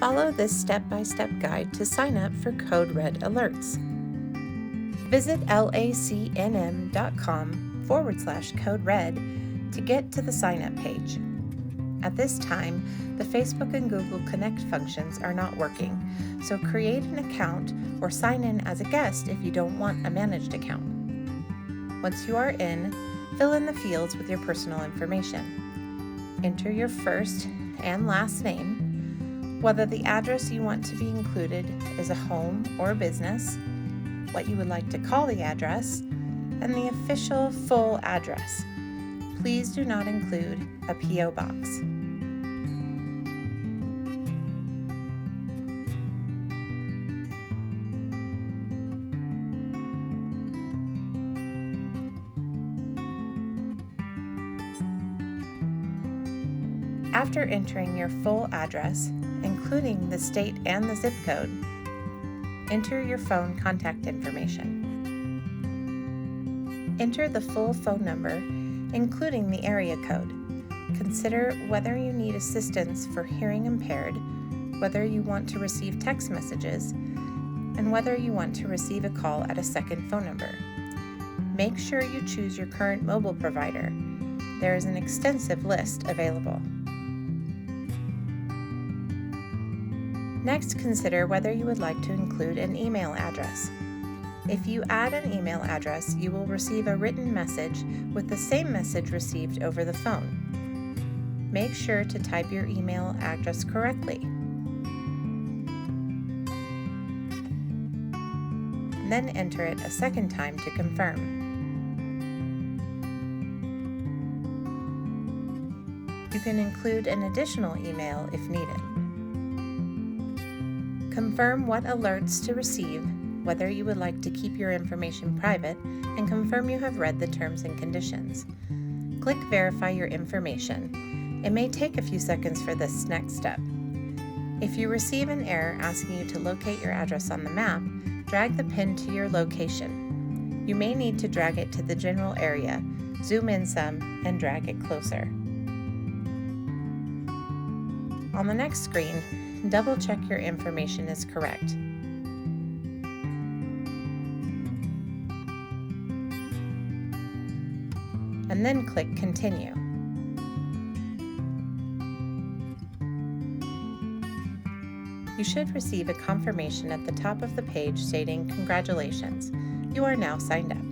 Follow this step-by-step guide to sign up for CodeRed alerts. Visit lacnm.com/CodeRed to get to the sign-up page. At this time, the Facebook and Google Connect functions are not working, so create an account or sign in as a guest if you don't want a managed account. Once you are in, fill in the fields with your personal information. Enter your first and last name, whether the address you want to be included is a home or a business, what you would like to call the address, and the official full address. Please do not include a P.O. box. After entering your full address, including the state and the zip code, enter your phone contact information. Enter the full phone number, including the area code. Consider whether you need assistance for hearing impaired, whether you want to receive text messages, and whether you want to receive a call at a second phone number. Make sure you choose your current mobile provider. There is an extensive list available. Next, consider whether you would like to include an email address. If you add an email address, you will receive a written message with the same message received over the phone. Make sure to type your email address correctly. Then enter it a second time to confirm. You can include an additional email if needed. Confirm what alerts to receive, whether you would like to keep your information private, and confirm you have read the terms and conditions. Click Verify your information. It may take a few seconds for this next step. If you receive an error asking you to locate your address on the map, drag the pin to your location. You may need to drag it to the general area, zoom in some, and drag it closer. On the next screen, double-check your information is correct. And then click Continue. You should receive a confirmation at the top of the page stating, "Congratulations, you are now signed up."